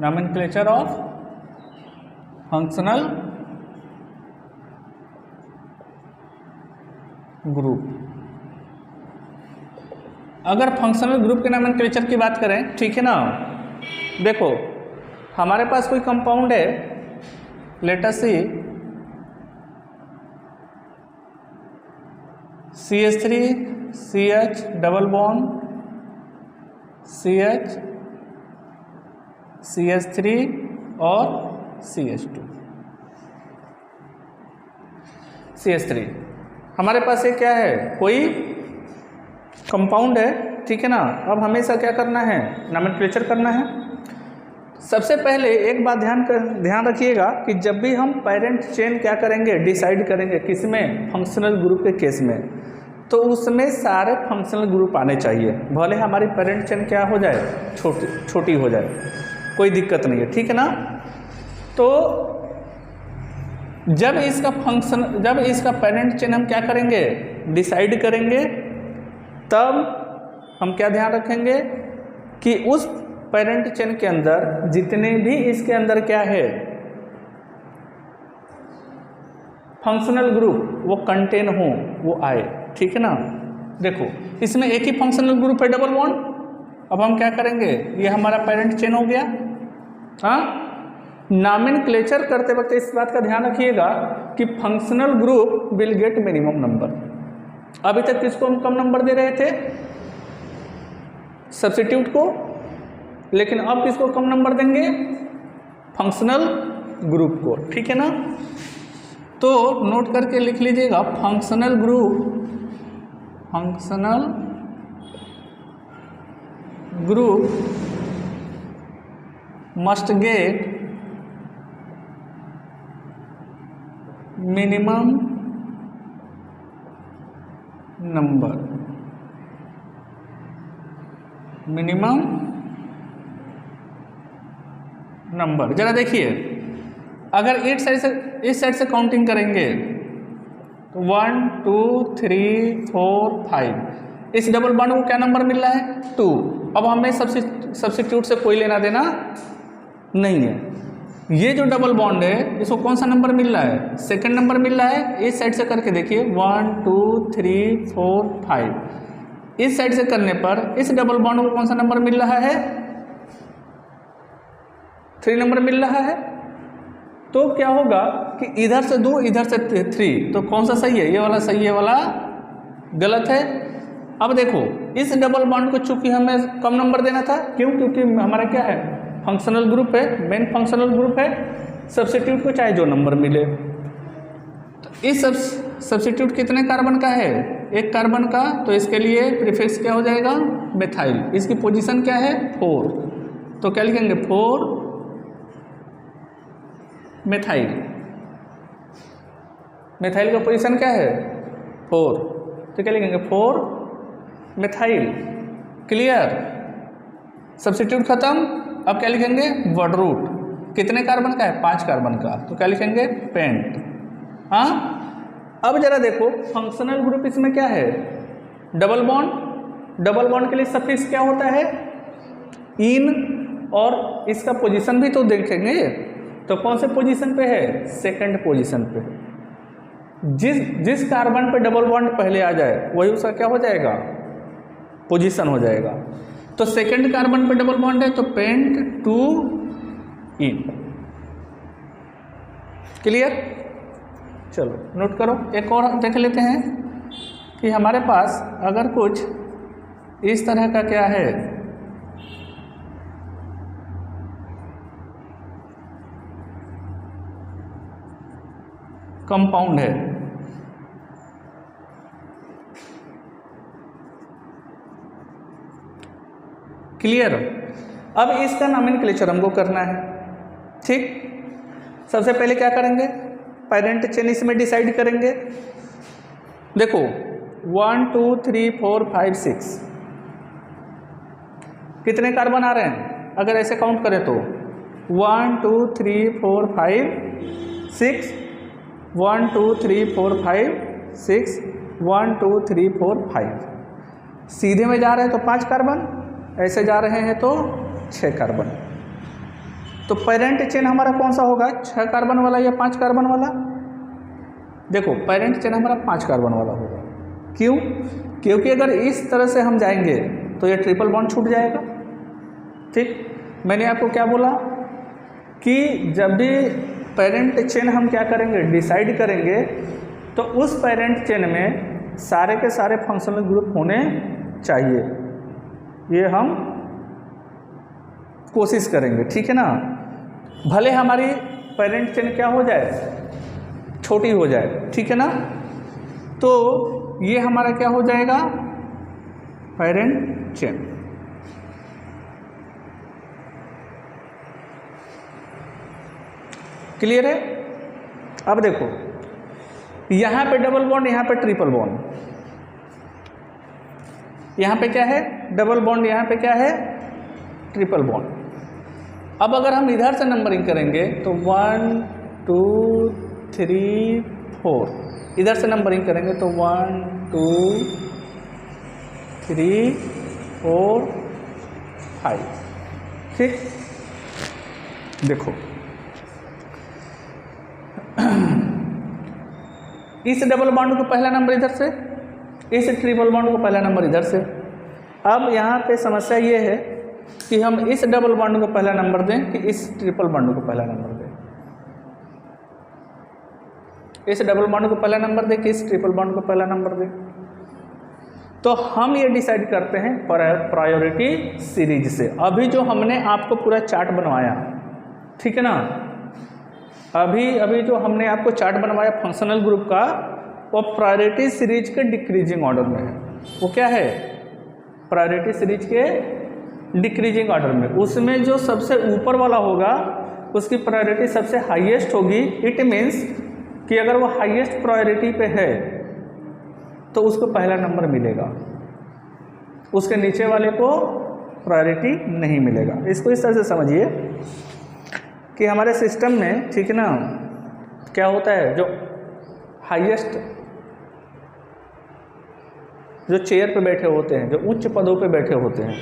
Nomenclature of functional group. अगर फंक्शनल ग्रुप के नोमेनक्लेचर की बात करें, ठीक है ना। देखो, हमारे पास कोई कंपाउंड है, लेट अस सी CH3 CH double bond CH CH3 और CH2 CH3। हमारे पास ये क्या है? कोई कंपाउंड है, ठीक है ना। अब हमेशा क्या करना है? नोमेनक्लेचर करना है। सबसे पहले एक बात ध्यान रखिएगा कि जब भी हम पेरेंट चेन क्या करेंगे? डिसाइड करेंगे, किसमें? फंक्शनल ग्रुप के केस में, तो उसमें सारे फंक्शनल ग्रुप आने चाहिए, भले हमारी पेरेंट चेन क्या हो जाए? छोटी हो जाए, कोई दिक्कत नहीं है, ठीक है ना। तो जब इसका पेरेंट चेन हम क्या करेंगे? डिसाइड करेंगे, तब हम क्या ध्यान रखेंगे कि उस पेरेंट चेन के अंदर जितने भी इसके अंदर क्या है? फंक्शनल ग्रुप वो कंटेन हो, वो आए, ठीक है ना। देखो, इसमें एक ही फंक्शनल ग्रुप है, डबल बॉन्ड। अब हम क्या करेंगे? ये हमारा पेरेंट चेन हो गया। हाँ, नोमेनक्लेचर करते वक्त इस बात का ध्यान रखिएगा कि functional group will get minimum number. अभी तक किसको हम कम नंबर दे रहे थे? सब्स्टिट्यूट को। लेकिन अब किसको कम नंबर देंगे? फंक्शनल ग्रुप को। ठीक है ना? तो नोट करके लिख लीजिएगा, functional group must get minimum number. जरा देखिए, अगर इस साइड से काउंटिंग करेंगे तो 1 2 3 4 5, इस डबल बॉन्ड को क्या नंबर मिल रहा है? 2। अब हमें सब्स्टिट्यूट से कोई लेना देना नहीं है। ये जो डबल बॉन्ड है इसको कौन सा नंबर मिल रहा है? सेकंड नंबर मिल रहा है। इस साइड से करके देखिए, 1 2 3 4 5। इस साइड से करने पर इस डबल बॉन्ड को कौन सा नंबर मिल रहा है? 3 नंबर मिल रहा है। तो क्या होगा कि इधर से 2 इधर से 3, तो कौन सा सही है? ये वाला सही है, ये वाला गलत है। अब देखो, इस डबल बॉन्ड को चूंकि हमें कम नंबर देना था, क्यों? क्योंकि हमारा क्या है? फंक्शनल ग्रुप है, मेन फंक्शनल ग्रुप है। सब्स्टिट्यूट को चाहे जो नंबर मिले। तो इस सब्स्टिट्यूट कितने कार्बन का है? 1 कार्बन का। तो इसके लिए प्रीफिक्स क्या हो जाएगा? मेथाइल। इसकी पोजीशन क्या है? 4। तो क्या लिखेंगे? 4 मेथाइल। मेथाइल का पोजीशन क्या है? 4। तो क्या लिखेंगे? 4 मेथाइल। क्लियर? सब्स्टिट्यूट खत्म। अब क्या लिखेंगे? Word root. कितने कार्बन का है? 5 कार्बन का। तो क्या लिखेंगे? पेंट। हाँ, अब जरा देखो, फंक्शनल ग्रुप इसमें क्या है? Double bond. डबल बॉन्ड के लिए सफिक्स क्या होता है? इन। और इसका पोजीशन भी तो देखेंगे। तो कौन से पोजीशन पे है? सेकंड पोजीशन पे। जिस कार्बन पे डबल बॉन्ड पहले आ जाए वही उसका क्या हो जाएगा? पोजीशन हो जाएगा। तो सेकंड कार्बन पे डबल बॉन्ड है तो पेंट टू इन। क्लियर? चलो नोट करो। एक और देख लेते हैं कि हमारे पास अगर कुछ इस तरह का क्या है, कंपाउंड है। क्लियर? अब इसका नॉमेनक्लेचर हमको करना है। ठीक, सबसे पहले क्या करेंगे? पेरेंट चेन इसमें डिसाइड करेंगे। देखो 1 2 3 4 5 6 कितने कार्बन आ रहे हैं? अगर ऐसे काउंट करें तो 1 2 3 4 5 6, 1 2 3 4 5 6, 1 2 3 4 5। सीधे में जा रहे हैं तो 5 कार्बन, ऐसे जा रहे हैं तो 6 कार्बन। तो पेरेंट चेन हमारा कौन सा होगा? 6 कार्बन वाला या 5 कार्बन वाला? देखो पेरेंट चेन हमारा 5 कार्बन वाला होगा। क्यों? क्योंकि अगर इस तरह से हम जाएंगे तो ये ट्रिपल बॉन्ड छूट जाएगा। ठीक, मैंने आपको क्या बोला कि जब भी पेरेंट चेन हम क्या करेंगे? डिसाइड करेंगे, तो उस पेरेंट चेन में सारे के सारे फंक्शनल ग्रुप होने चाहिए। ये हम कोशिश करेंगे। ठीक है ना? भले हमारी पेरेंट चेन क्या हो जाए? छोटी हो जाए। ठीक है ना? तो ये हमारा क्या हो जाएगा? Parent chain. क्लियर है? अब देखो, यहां पे डबल बॉन्ड, यहां पे ट्रिपल बॉन्ड। यहां पे क्या है? डबल बॉन्ड, यहां पे क्या है? Triple bond. अब अगर हम इधर से नंबरिंग करेंगे तो 1 2 3 4, इधर से नंबरिंग करेंगे तो 1 2 3 4 5। ठीक, देखो इस डबल बॉन्ड को पहला नंबर इधर से, इस ट्रिपल बॉन्ड को पहला नंबर इधर से। अब यहाँ पे समस्या ये है कि हम इस डबल बॉन्ड को पहला नंबर दें कि इस ट्रिपल बॉन्ड को पहला नंबर दें। इस डबल बॉन्ड को पहला नंबर दें कि इस ट्रिपल बॉन्ड को पहला नंबर दें। तो हम ये डिसाइड करते हैं प्रायोरिटी सीरीज से। अभी जो हमने आपको पूरा चार्ट बनवाया, ठीक है ना, अभी जो हमने आपको चार्ट बनवाया फंक्शनल ग्रुप का, वो प्रायोरिटी सीरीज के डिक्रीजिंग ऑर्डर में है। वो क्या है? प्रायोरिटी सीरीज के डिक्रीजिंग ऑर्डर में। उसमें जो सबसे ऊपर वाला होगा उसकी प्रायोरिटी सबसे हाईएस्ट होगी। इट मीन्स कि अगर वो हाईएस्ट प्रायोरिटी पे है तो उसको पहला नंबर मिलेगा, उसके नीचे वाले को प्रायोरिटी नहीं मिलेगा। इसको इस तरह से समझिए कि हमारे सिस्टम में, ठीक है ना, क्या होता है, जो हाईएस्ट जो चेयर पे बैठे होते हैं, जो उच्च पदों पे बैठे होते हैं,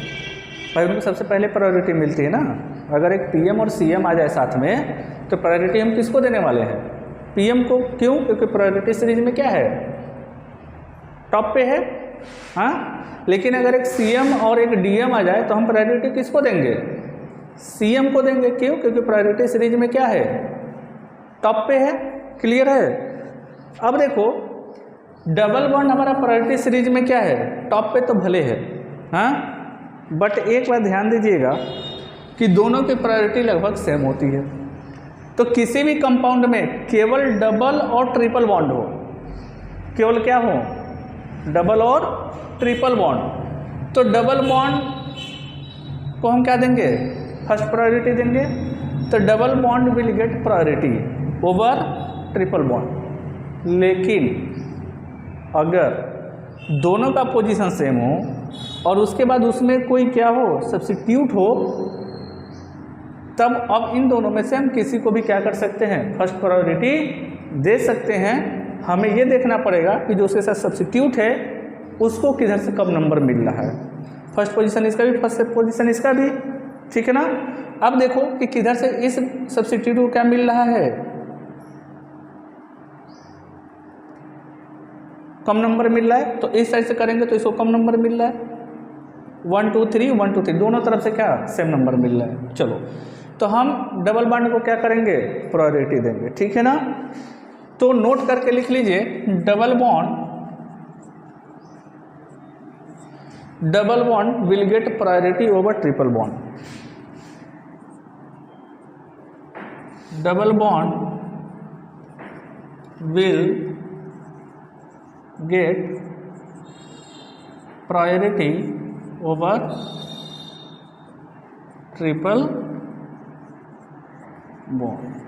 भाई उनको सबसे पहले प्रायोरिटी मिलती है ना। अगर एक पीएम और सीएम आ जाए साथ में तो प्रायोरिटी हम किसको देने वाले हैं? पीएम को। क्यों? क्योंकि प्रायोरिटी सीरीज में क्या है? टॉप पे है। हाँ, लेकिन अगर एक सीएम और एक डीएम आ जाए तो हम प्रायोरिटी किसको देंगे? सीएम को देंगे। क्यों? क्योंकि प्रायोरिटी सीरीज में क्या है? टॉप पे है। क्लियर है? अब देखो, डबल बॉन्ड हमारा प्रायोरिटी सीरीज में क्या है? टॉप पे तो भले है, हाँ, बट एक बात ध्यान दीजिएगा कि दोनों की प्रायोरिटी लगभग सेम होती है। तो किसी भी कंपाउंड में केवल डबल और ट्रिपल बॉन्ड हो, केवल क्या हो? डबल और ट्रिपल बॉन्ड। तो डबल बॉन्ड को हम क्या देंगे? फर्स्ट प्रायोरिटी देंगे। तो double bond will get priority over triple bond. लेकिन अगर दोनों का पोजीशन सेम हो और उसके बाद उसमें कोई क्या हो, सब्स्टिट्यूट हो, तब अब इन दोनों में से हम किसी को भी क्या कर सकते हैं? फर्स्ट प्रायोरिटी दे सकते हैं। हमें ये देखना पड़ेगा कि जो उसके साथ सब्स्टिट्यूट है उसको किधर से कब नंबर मिल रहा है। फर्स्ट पोजीशन इसका भी, फर्स्ट पोजीशन इसका भी, ठीक है ना। अब देखो कि किधर से इस सब्स्टिट्यूट को क्या मिल रहा है? कम नंबर मिल रहा है। तो इस साइड से करेंगे तो इसको कम नंबर मिल रहा है। 1 2 3 1 2 3 दोनों तरफ से क्या सेम नंबर मिल रहा है। चलो, तो हम डबल बॉन्ड को क्या करेंगे? प्रायोरिटी देंगे, ठीक है ना। तो नोट करके लिख लीजिए, double bond will get priority over triple bond. Double bond will get priority over triple bond.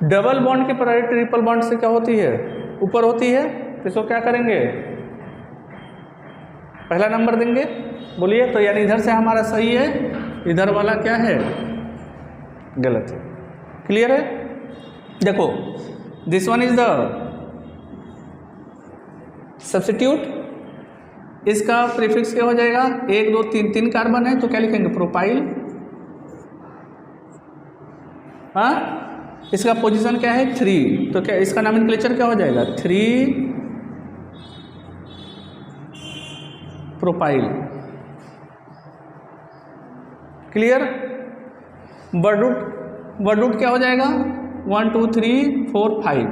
Double bond की प्रायोरिटी ट्रिपल बॉन्ड से क्या होती है? ऊपर होती है। तो इसको क्या करेंगे? पहला नंबर देंगे। बोलिए, तो यानी इधर से हमारा सही है, इधर वाला क्या है? गलत है। क्लियर है? देखो, this one is the substitute. इसका प्रीफिक्स क्या हो जाएगा? 1 2 3 3 कार्बन है तो क्या लिखेंगे? प्रोपाइल। हाँ, इसका पोजीशन क्या है? 3, तो क्या इसका नॉमेनक्लेचर क्या हो जाएगा? 3 प्रोपाइल। क्लियर? वर्ड रूट क्या हो जाएगा? 1 2 3 4 5।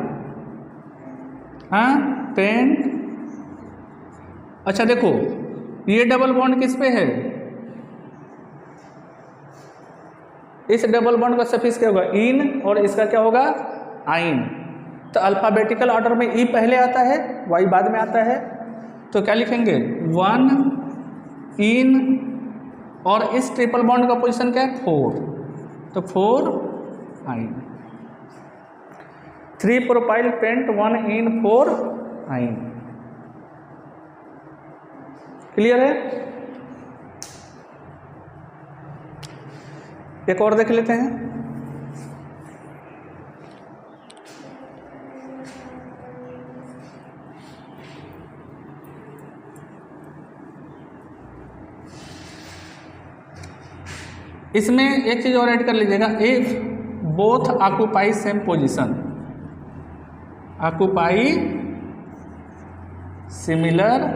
हाँ, पेंट। अच्छा देखो, ये डबल बॉन्ड किस पे है? इस डबल बॉन्ड का सफिक्स क्या होगा? इन, और इसका क्या होगा? आइन। तो अल्फाबेटिकल ऑर्डर में ई पहले आता है, वाई बाद में आता है। तो क्या लिखेंगे? 1 इन, और इस ट्रिपल बॉन्ड का पोजीशन क्या है? 4, तो 4 आइन। 3 प्रोपाइल पेंट 1 इन 4 आइन। क्लियर है? एक और देख लेते हैं। इसमें एक चीज और ऐड कर लीजिएगा, if both occupy same position, occupy similar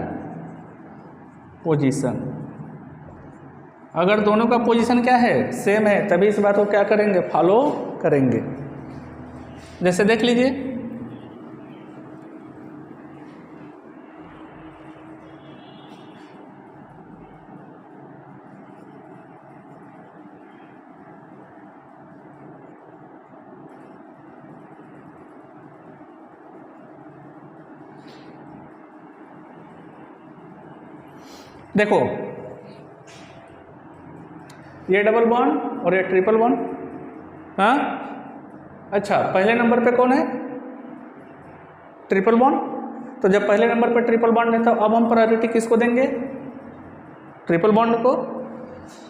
position. अगर दोनों का पोजीशन क्या है? सेम है, तभी इस बात को क्या करेंगे? फॉलो करेंगे। जैसे देख लीजिए, देखो ये डबल बॉन्ड और ये ट्रिपल बॉन्ड। हाँ अच्छा, पहले नंबर पे कौन है? Triple bond. तो जब पहले नंबर पे ट्रिपल बॉन्ड है तो अब हम प्रायोरिटी किसको देंगे? ट्रिपल बॉन्ड को।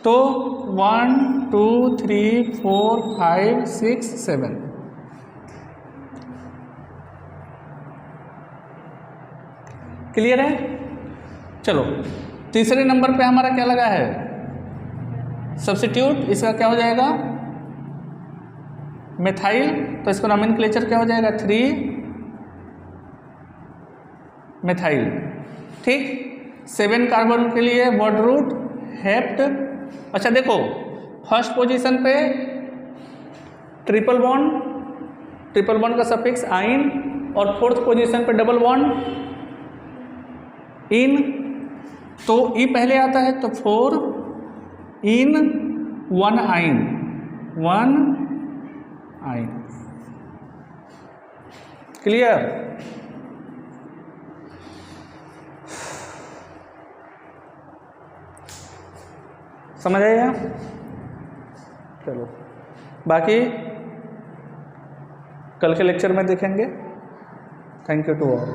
तो 1 2 3 4 5 6 7, क्लियर है? चलो तीसरे नंबर पे हमारा क्या लगा है? सब्स्टिट्यूट। इसका क्या हो जाएगा? मिथाइल। तो इसको नोमेनक्लेचर क्या हो जाएगा? 3 मिथाइल। ठीक। 7 कार्बन के लिए वर्ड रूट हेप्ट। अच्छा देखो, फर्स्ट पोजीशन पे ट्रिपल बॉन्ड का सफिक्स आइन, और फोर्थ पोजीशन पे डबल बॉन्ड इन। तो ई पहले आता है तो 4 इन 1 आइन, 1 आइन। क्लियर? समझ आएगा? चलो बाकी कल के लेक्चर में देखेंगे। Thank you to all.